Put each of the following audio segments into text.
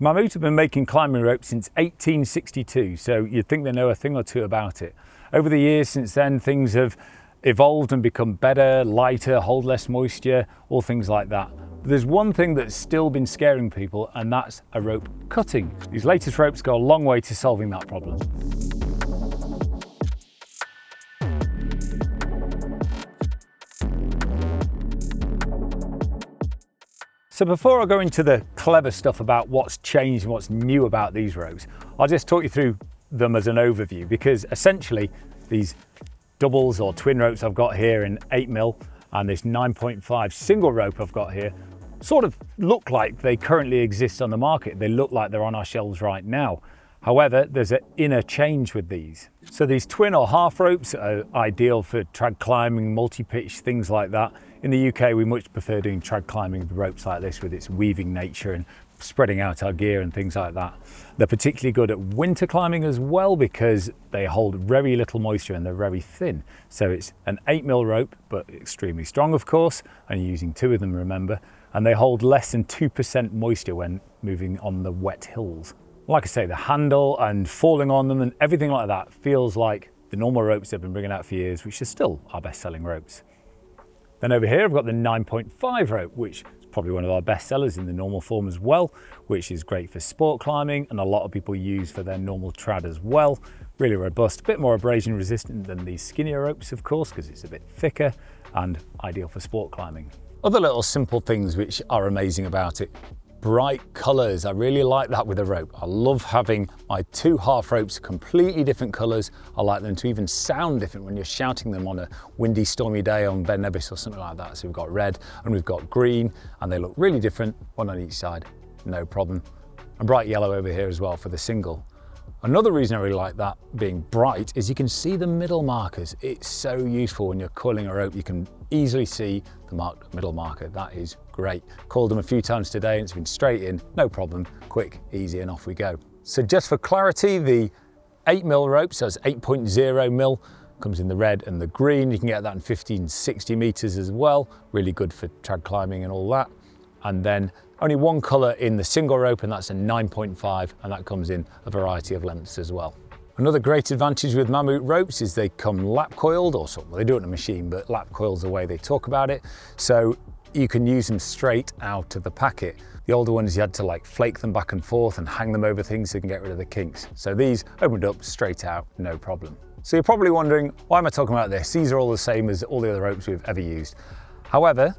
Mammut have been making climbing ropes since 1862, so you'd think they know a thing or two about it. Over the years since then, things have evolved and become better, lighter, hold less moisture, all things like that. But there's one thing that's still been scaring people, and that's a rope cutting. These latest ropes go a long way to solving that problem. So before I go into the clever stuff about what's changed and what's new about these ropes, I'll just talk you through them as an overview, because essentially these doubles or twin ropes I've got here in 8mm and this 9.5 single rope I've got here sort of look like they currently exist on the market. They look like they're on our shelves right now. However, there's an inner change with these. So these twin or half ropes are ideal for trad climbing, multi-pitch, things like that. In the UK, we much prefer doing trad climbing with ropes like this with its weaving nature and spreading out our gear and things like that. They're particularly good at winter climbing as well because they hold very little moisture and they're very thin. So it's an 8mm rope, but extremely strong, of course, and you're using two of them, remember, and they hold less than 2% moisture when moving on the wet hills. Like I say, the handle and falling on them and everything like that feels like the normal ropes they've been bringing out for years, which are still our best-selling ropes. Then over here, I've got the 9.5 rope, which is probably one of our best sellers in the normal form as well, which is great for sport climbing and a lot of people use for their normal trad as well. Really robust, a bit more abrasion resistant than these skinnier ropes, of course, because it's a bit thicker and ideal for sport climbing. Other little simple things which are amazing about it. Bright colours, I really like that with a rope. I love having my two half ropes completely different colours. I like them to even sound different when you're shouting them on a windy, stormy day on Ben Nevis or something like that. So we've got red and we've got green and they look really different, one on each side, no problem. And bright yellow over here as well for the single. Another reason I really like that being bright is you can see the middle markers. It's so useful when you're coiling a rope. You can easily see the marked middle marker. That is great. Coiled them a few times today and it's been straight in, no problem, quick, easy, and off we go. So just for clarity, the 8mm rope, so it's 8.0mm, comes in the red and the green. You can get that in 50 and 60 meters as well. Really good for trad climbing and all that. And then only one colour in the single rope, and that's a 9.5, and that comes in a variety of lengths as well. Another great advantage with Mammut ropes is they come lap coiled, or something. Well, they do it in a machine, but lap coil's the way they talk about it. So you can use them straight out of the packet. The older ones, you had to like flake them back and forth and hang them over things so you can get rid of the kinks. So these opened up straight out, no problem. So you're probably wondering, why am I talking about this? These are all the same as all the other ropes we've ever used. However,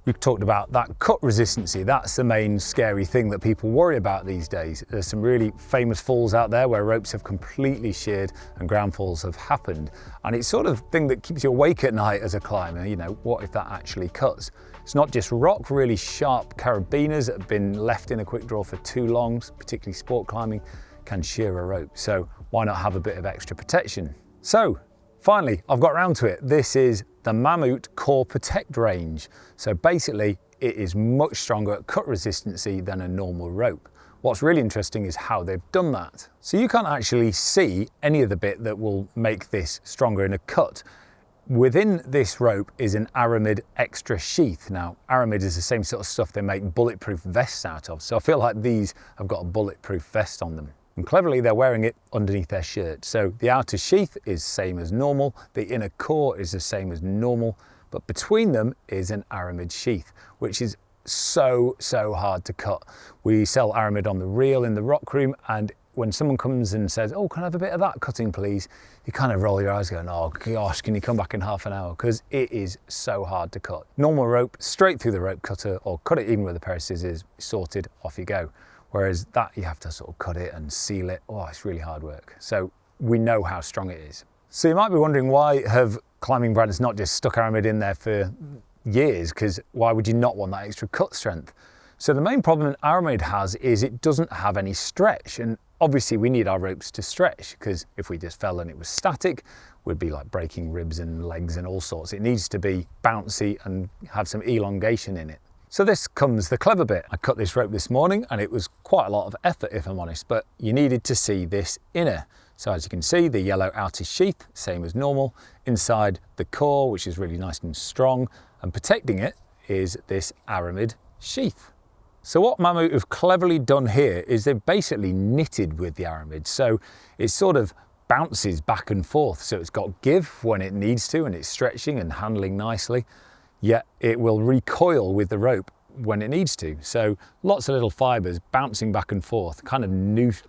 we've talked about that cut resistancy. That's the main scary thing that people worry about these days. There's some really famous falls out there where ropes have completely sheared and ground falls have happened. And it's sort of thing that keeps you awake at night as a climber. You know, what if that actually cuts? It's not just rock, really sharp carabiners that have been left in a quick draw for too long, particularly sport climbing, can shear a rope. So why not have a bit of extra protection? So finally, I've got around to it. This is the Mammut Core Protect range. So basically, it is much stronger at cut resistancy than a normal rope. What's really interesting is how they've done that. So you can't actually see any of the bit that will make this stronger in a cut. Within this rope is an Aramid extra sheath. Now, Aramid is the same sort of stuff they make bulletproof vests out of. So I feel like these have got a bulletproof vest on them. And cleverly, they're wearing it underneath their shirt. So the outer sheath is same as normal. The inner core is the same as normal, but between them is an Aramid sheath, which is so hard to cut. We sell Aramid on the reel in the rock room, and when someone comes and says, oh, can I have a bit of that cutting, please? You kind of roll your eyes going, oh gosh, can you come back in half an hour? Because it is so hard to cut. Normal rope, straight through the rope cutter, or cut it even with a pair of scissors, sorted, off you go. Whereas that, you have to sort of cut it and seal it. Oh, it's really hard work. So we know how strong it is. So you might be wondering, why have climbing brands not just stuck Aramid in there for years? Because why would you not want that extra cut strength? So the main problem Aramid has is it doesn't have any stretch. And obviously we need our ropes to stretch, because if we just fell and it was static, we'd be like breaking ribs and legs and all sorts. It needs to be bouncy and have some elongation in it. So this comes the clever bit. I cut this rope this morning and it was quite a lot of effort, if I'm honest, but you needed to see this inner. So as you can see, the yellow outer sheath, same as normal. Inside the core, which is really nice and strong, and protecting it is this Aramid sheath. So what Mammut have cleverly done here is they've basically knitted with the Aramid. So it sort of bounces back and forth. So it's got give when it needs to and it's stretching and handling nicely, yet it will recoil with the rope when it needs to. So lots of little fibers bouncing back and forth, kind of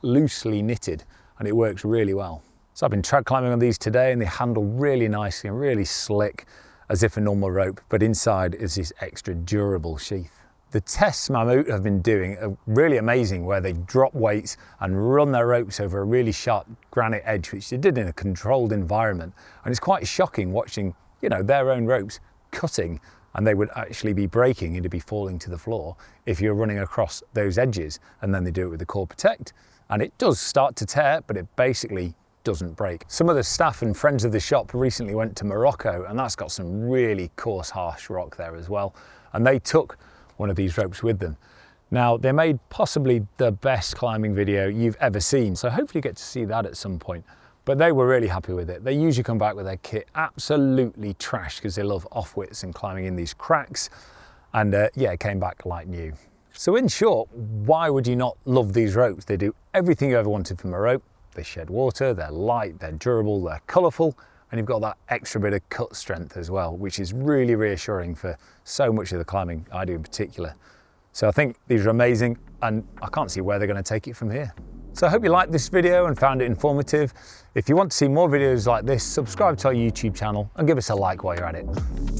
loosely knitted, and it works really well. So I've been trad climbing on these today and they handle really nicely and really slick as if a normal rope, but inside is this extra durable sheath. The tests Mammut have been doing are really amazing, where they drop weights and run their ropes over a really sharp granite edge, which they did in a controlled environment. And it's quite shocking watching, their own ropes cutting, and they would actually be breaking and to be falling to the floor if you're running across those edges. And then they do it with the Core Protect, and it does start to tear, but it basically doesn't break. Some of the staff and friends of the shop recently went to Morocco, and that's got some really coarse, harsh rock there as well. And they took one of these ropes with them. Now, they made possibly the best climbing video you've ever seen, so hopefully you get to see that at some point. But they were really happy with it. They usually come back with their kit absolutely trashed because they love off-wits and climbing in these cracks. And yeah, it came back like new. So in short, why would you not love these ropes? They do everything you ever wanted from a rope. They shed water, they're light, they're durable, they're colourful, and you've got that extra bit of cut strength as well, which is really reassuring for so much of the climbing I do in particular. So I think these are amazing, and I can't see where they're going to take it from here. So I hope you liked this video and found it informative. If you want to see more videos like this, subscribe to our YouTube channel and give us a like while you're at it.